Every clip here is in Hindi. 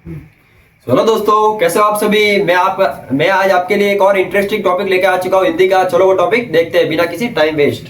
चलो दोस्तों, कैसे हो आप सभी। मैं आज आपके लिए एक और इंटरेस्टिंग टॉपिक लेके आ चुका हूँ हिंदी का। चलो वो टॉपिक देखते हैं बिना किसी टाइम वेस्ट।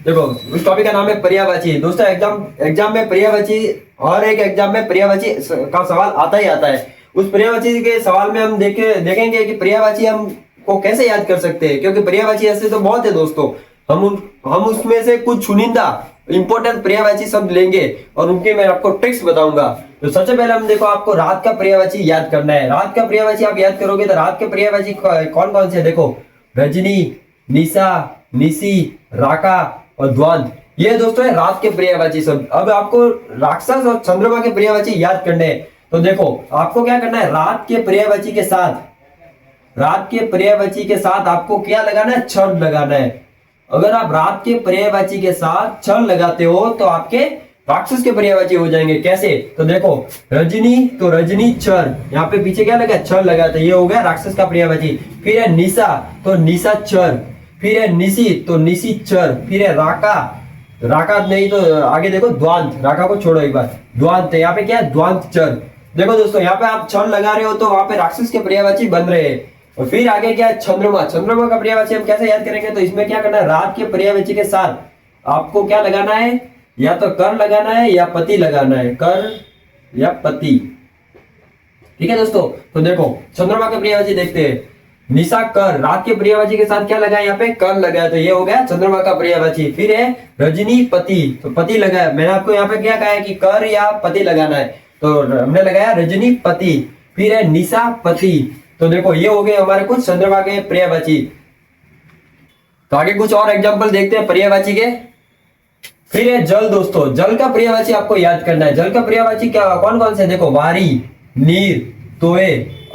देखो, उस टॉपिक का नाम है पर्यायवाची। दोस्तों, एग्जाम में पर्यायवाची और एक एग्जाम में पर्यायवाची का सवाल आता ही आता है। उस पर्यायवाची के सवाल में हम देखेंगे कि पर्यायवाची हम को कैसे याद कर सकते हैं, क्योंकि पर्यायवाची ऐसे तो बहुत है दोस्तों। हम उसमें से कुछ चुनिंदा इंपॉर्टेंट पर्यायवाची शब्द लेंगे और उनके मैं आपको ट्रिक्स बताऊंगा। तो सबसे पहले हम देखो, आपको रात का पर्यायवाची याद करना है। रात का पर्यायवाची आप याद करोगे तो रात के पर्यायवाची कौन कौन से, देखो, रजनी, निशा, निशी, राका और द्वांत। ये दोस्तों है रात के पर्यायवाची शब्द। अब आपको राक्षस और चंद्रमा के पर्यायवाची याद करने हैं। तो देखो, आपको क्या करना है, रात के पर्यायवाची के साथ आपको क्या लगाना है, क्षण लगाना है। अगर आप रात के पर्यायवाची के साथ क्षण लगाते हो तो आपके राक्षस के पर्यायवाची हो जाएंगे। कैसे, तो देखो, रजनी तो रजनी क्षण, यहाँ पे पीछे क्या लगा, क्षण लगा, तो ये हो गया राक्षस का पर्यायवाची। फिर है निशा तो निशा क्षण, फिर है निशी तो निशी क्षण, फिर है राका नहीं तो आगे देखो द्वांत, राका को छोड़ो एक बार, द्वांत, यहाँ पे क्या है, द्वांत क्षण। देखो दोस्तों, यहाँ पे आप क्षण लगा रहे हो तो वहां पे राक्षस के पर्यायवाची बन रहे हैं। और फिर आगे क्या है, चंद्रमा का पर्यायवाची हम कैसे याद करेंगे, तो इसमें क्या करना है, रात के पर्यायवाची के साथ आपको क्या लगाना है, या तो कर लगाना है या पति लगाना है, कर या पति। ठीक है दोस्तों, तो देखो चंद्रमा के पर्यायवाची देखते हैं। निशा कर, रात के पर्यायवाची के साथ क्या लगाया, यहाँ पे कर लगाया, तो ये हो गया चंद्रमा का पर्यायवाची। फिर है रजनी पति, तो पति लगाया। मैंने आपको यहाँ पे क्या कहा है कि कर या पति लगाना है, तो हमने लगाया रजनी पति। फिर है निशा पति, तो देखो ये हो गए हमारे कुछ चंद्रमा के पर्यायवाची। तो आगे कुछ और एग्जांपल देखते हैं पर्यायवाची के। फिर है जल दोस्तों, जल का पर्यायवाची आपको याद करना है। जल का पर्यायवाची क्या कौन कौन से, देखो, वारी, नीर, तोय,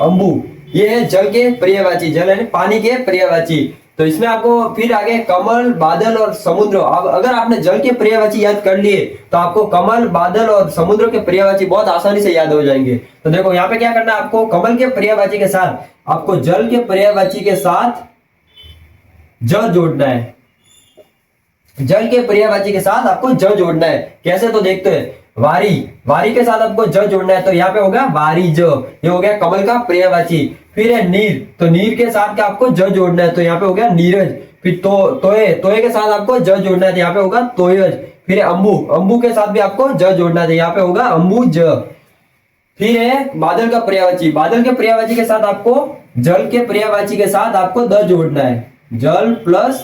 अंबु, ये है जल के पर्यायवाची। जल है पानी के पर्यायवाची। तो इसमें आपको फिर आगे कमल, बादल और समुद्र। अब अगर आपने जल के पर्यायवाची याद कर लिए तो आपको कमल, बादल और समुद्र के पर्यायवाची बहुत आसानी से याद हो जाएंगे। तो देखो यहाँ पे क्या करना है, आपको कमल के पर्यायवाची के साथ आपको जल के पर्यायवाची के साथ ज जोड़ना है। जल के पर्यायवाची के साथ आपको ज जोड़ना है। कैसे, तो देखते हैं। वारी के साथ आपको ज जोड़ना है, तो यहाँ पे होगा वारी ज, ये हो गया कमल का पर्यायवाची। फिर है नीर, तो नीर के साथ क्या आपको ज जोड़ना है, तो यहाँ पे हो गया नीरज। फिर तोय के साथ आपको ज जोड़ना है, तो यहाँ पे होगा तोयज। फिर है अंबु के साथ भी आपको ज जोड़ना है, तो यहाँ पे होगा अंबुज। फिर है बादल का पर्यायवाची। बादल के पर्यायवाची के साथ आपको जल के पर्यायवाची के साथ आपको द जोड़ना है, जल प्लस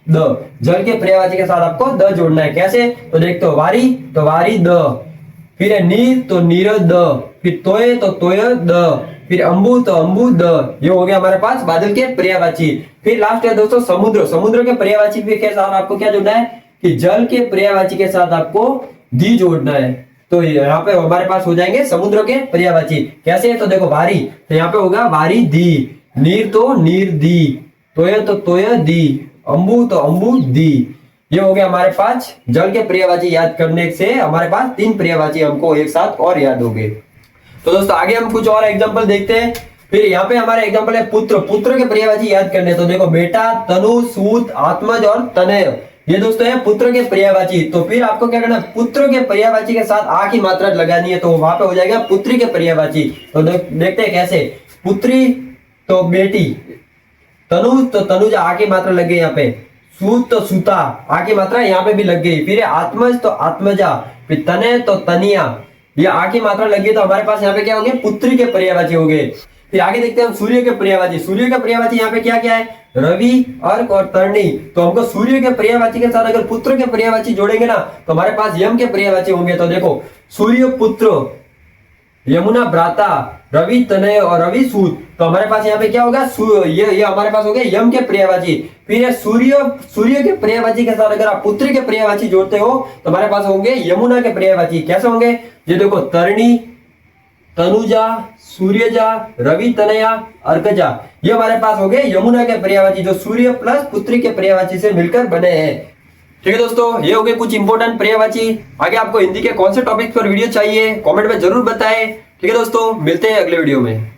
द, जल के पर्यायवाची के साथ आपको द जोड़ना है। कैसे, तो देखते हो, वारी तो वारी द, फिर है नीर तो नीर द, फिर तोय तो तोय द, फिर अंबु तो अंबु द। ये हो गया हमारे पास बादल के पर्यायवाची। फिर लास्ट है दोस्तों समुद्र के पर्यायवाची के साथ आपको क्या जोड़ना है कि जल के पर्यायवाची के साथ आपको दी जोड़ना है। तो यहाँ पे हमारे पास हो जाएंगे समुद्र के पर्यायवाची। कैसे, तो देखो, वारी तो यहाँ पे होगा वारी दी, नीर तो नीर दी, तोय तो तोय दी, अंबु तो अंबु दी। ये हो गया हमारे पास जल के पर्यायवाची याद करने से हमारे पास 3 पर्यायवाची हमको एक साथ और याद हो गए। तो दोस्तों आगे हम कुछ और एग्जांपल देखते हैं। फिर यहाँ पे हमारे एग्जांपल है पुत्र के पर्यायवाची याद करने। तो देखो, बेटा, तनु, सूत, आत्मज और तनय, ये दोस्तों है पुत्र के पर्यायवाची। तो फिर आपको क्या करना है, पुत्र के पर्यायवाची के साथ आ की मात्रा लगानी है, तो वहां पे हो जाएगा पुत्री के पर्यायवाची। तो देखते हैं कैसे। पुत्री तो बेटी, तनु तो तनुजा, आ की मात्रा लग गई यहाँ पे, सूत तो सूता, आ की मात्रा यहाँ पे भी लग गई। फिर आत्मज तो आत्मजा, फिर तनय तो तनिया, ये आ की मात्रा लगी, तो हमारे पास यहाँ पे क्या हो गए, पुत्री के पर्यायवाची हो गए। फिर आगे देखते हैं हम सूर्य के पर्यायवाची। सूर्य के पर्यायवाची यहाँ पे क्या क्या है, रवि, अर्क और तरणी। तो हमको सूर्य के पर्यायवाची के साथ अगर पुत्र के पर्यायवाची जोड़ेंगे ना तो हमारे पास यम के पर्यायवाची होंगे। तो देखो, सूर्य पुत्र, यमुना भ्राता, रवि तनय और रवि सूत। तो हमारे पास यहाँ पे क्या होगा, ये हमारे पास हो गया यम के पर्यायवाची। फिर है सूर्य के पर्यायवाची के साथ अगर आप पुत्री के पर्यायवाची जोड़ते हो तो हमारे पास होंगे यमुना के पर्यायवाची। कैसे होंगे, ये देखो, तरणी, तनुजा, सूर्यजा, रवि तनया, अर्कजा, ये हमारे पास हो गए यमुना के पर्यायवाची, जो सूर्य प्लस पुत्री के पर्यायवाची से मिलकर बने हैं। ठीक है दोस्तों, ये हो गए कुछ इंपॉर्टेंट पर्यायवाची। आगे आपको हिंदी के कौन से टॉपिक पर वीडियो चाहिए कमेंट में जरूर बताएं। ठीक है दोस्तों, मिलते हैं अगले वीडियो में।